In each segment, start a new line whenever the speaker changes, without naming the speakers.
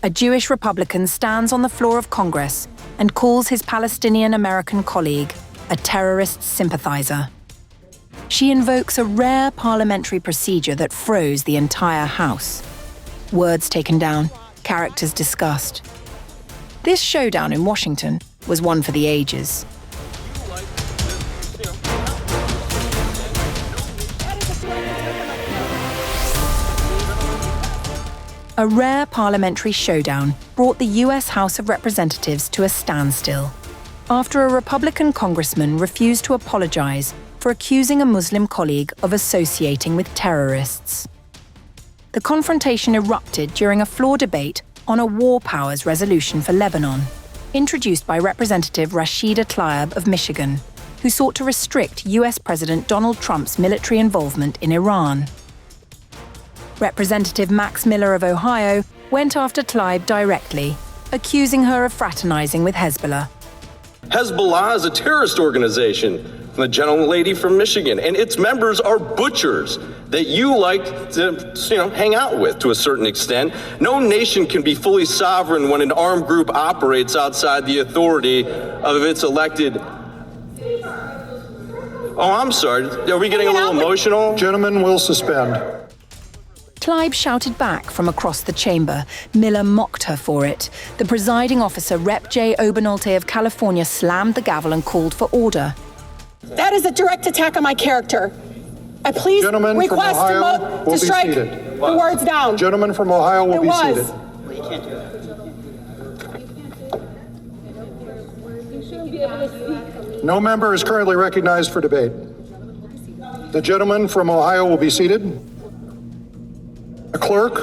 A Jewish Republican stands on the floor of Congress and calls his Palestinian-American colleague a terrorist sympathizer. She invokes a rare parliamentary procedure that froze the entire House. Words taken down, characters discussed. This showdown in Washington was one for the ages. A rare parliamentary showdown brought the US House of Representatives to a standstill after a Republican congressman refused to apologize for accusing a Muslim colleague of associating with terrorists. The confrontation erupted during a floor debate on a war powers resolution for Lebanon, introduced by Representative Rashida Tlaib of Michigan, who sought to restrict US President Donald Trump's military involvement in Iran. Representative Max Miller of Ohio went after Tlaib directly, accusing her of fraternizing with Hezbollah.
Hezbollah is a terrorist organization, the gentlelady from Michigan, and its members are butchers that you like to hang out with to a certain extent. No nation can be fully sovereign when an armed group operates outside the authority of its elected. Oh, I'm sorry. Are we getting a little emotional?
Gentlemen will suspend.
Tlaib shouted back from across the chamber. Miller mocked her for it. The presiding officer, Rep. J. Obernolte of California, slammed the gavel and called for order.
That is a direct attack on my character. I please request to strike the words down.
Gentlemen from Ohio will be seated. No member is currently recognized for debate. The gentleman from Ohio will be seated. The clerk.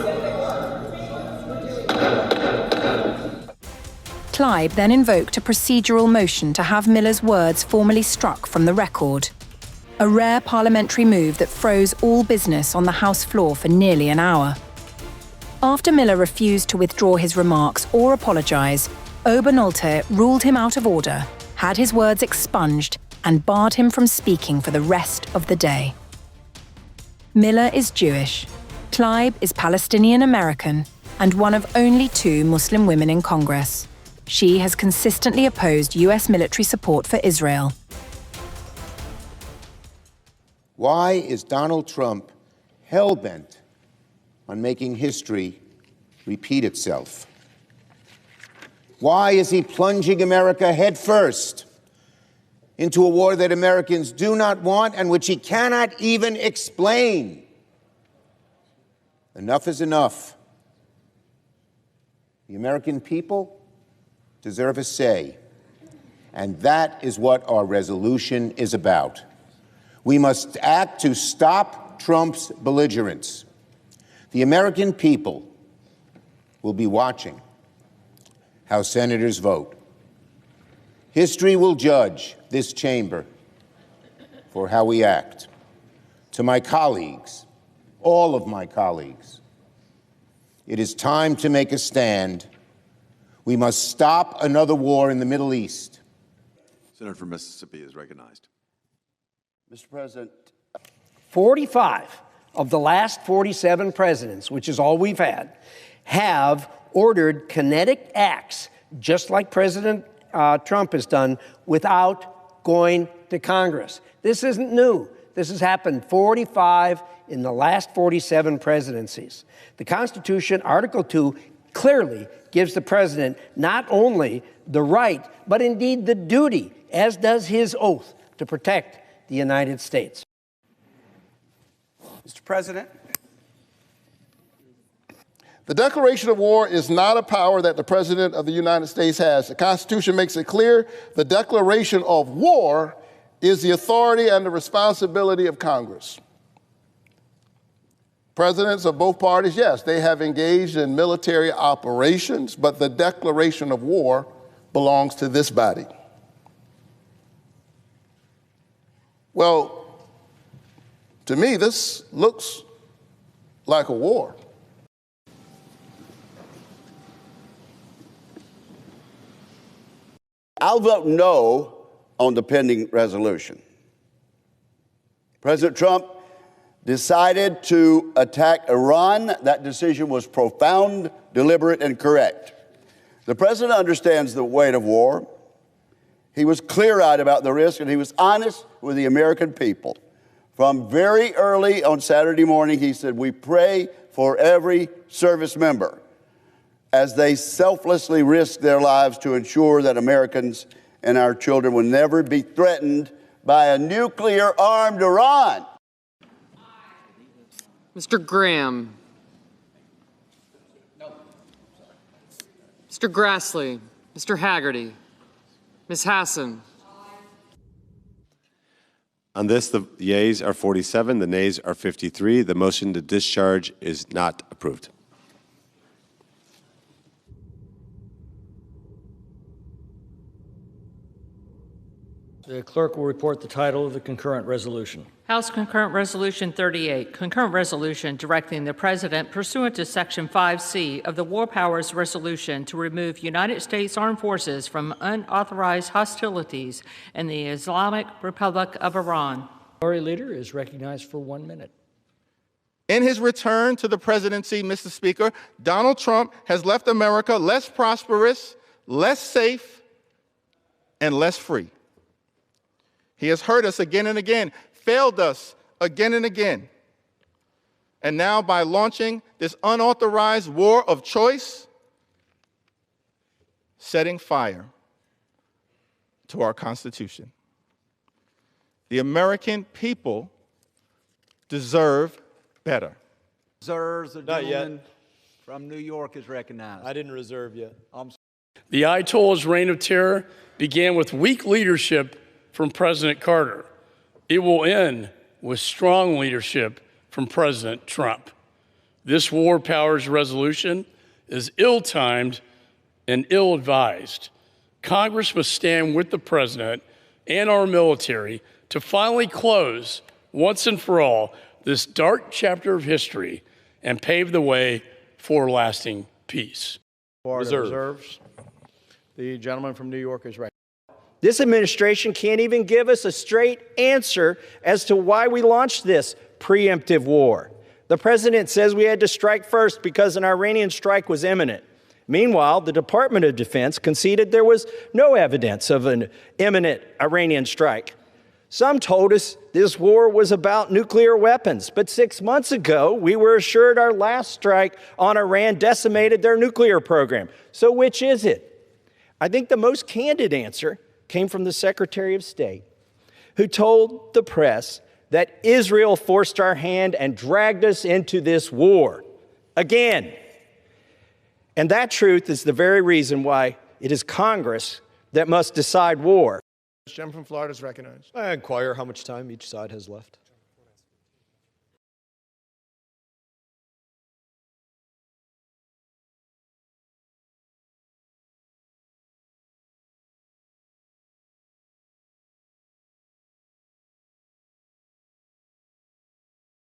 Tlaib then invoked a procedural motion to have Miller's words formally struck from the record. A rare parliamentary move that froze all business on the House floor for nearly an hour. After Miller refused to withdraw his remarks or apologize, Obernolte ruled him out of order, had his words expunged, and barred him from speaking for the rest of the day. Miller is Jewish. Tlaib is Palestinian-American and one of only 2 Muslim women in Congress. She has consistently opposed US military support for Israel.
Why is Donald Trump hell-bent on making history repeat itself? Why is he plunging America headfirst into a war that Americans do not want and which he cannot even explain? Enough is enough. The American people deserve a say, and that is what our resolution is about. We must act to stop Trump's belligerence. The American people will be watching how senators vote. History will judge this chamber for how we act. To my colleagues, all of my colleagues, it is time to make a stand. We must stop another war in the Middle East.
Senator from Mississippi is recognized.
Mr. President,
45 of the last 47 presidents, which is all we've had, have ordered kinetic acts, just like President Trump has done, without going to Congress. This isn't new. This has happened 45 in the last 47 presidencies. The Constitution, Article 2, clearly gives the president not only the right, but indeed the duty, as does his oath, to protect the United States.
Mr. President.
The declaration of war is not a power that the President of the United States has. The Constitution makes it clear the declaration of war is the authority and the responsibility of Congress. Presidents of both parties, yes, they have engaged in military operations, but the declaration of war belongs to this body. Well, to me, this looks like a war.
I'll vote no on the pending resolution. President Trump, decided to attack Iran. That decision was profound, deliberate, and correct. The president understands the weight of war. He was clear-eyed about the risk, and he was honest with the American people. From very early on Saturday morning, he said, we pray for every service member as they selflessly risk their lives to ensure that Americans and our children will never be threatened by a nuclear-armed Iran.
Mr. Graham. No. Mr. Grassley. Mr. Haggerty. Ms. Hassan.
On this, the yeas are 47, the nays are 53. The motion to discharge is not approved.
The clerk will report the title of the concurrent resolution.
House Concurrent Resolution 38, concurrent resolution directing the President, pursuant to Section 5C of the War Powers Resolution, to remove United States Armed Forces from unauthorized hostilities in the Islamic Republic of Iran.
Minority Leader is recognized for 1 minute.
In his return to the presidency, Mr. Speaker, Donald Trump has left America less prosperous, less safe, and less free. He has hurt us again and again, failed us again and again. And now, by launching this unauthorized war of choice, setting fire to our Constitution. The American people deserve better.
Reserves, the gentleman from New York is recognized.
I didn't reserve yet.
The Ayatollah's reign of terror began with weak leadership from President Carter. It will end with strong leadership from President Trump. This war powers resolution is ill-timed and ill-advised. Congress must stand with the president and our military to finally close, once and for all, this dark chapter of history and pave the way for lasting peace.
Reserves. The gentleman from New York is recognized.
This administration can't even give us a straight answer as to why we launched this preemptive war. The president says we had to strike first because an Iranian strike was imminent. Meanwhile, the Department of Defense conceded there was no evidence of an imminent Iranian strike. Some told us this war was about nuclear weapons, but 6 months ago, we were assured our last strike on Iran decimated their nuclear program. So which is it? I think the most candid answer came from the Secretary of State, who told the press that Israel forced our hand and dragged us into this war again. And that truth is the very reason why it is Congress that must decide war.
The gentleman from Florida is recognized.
I inquire how much time each side has left.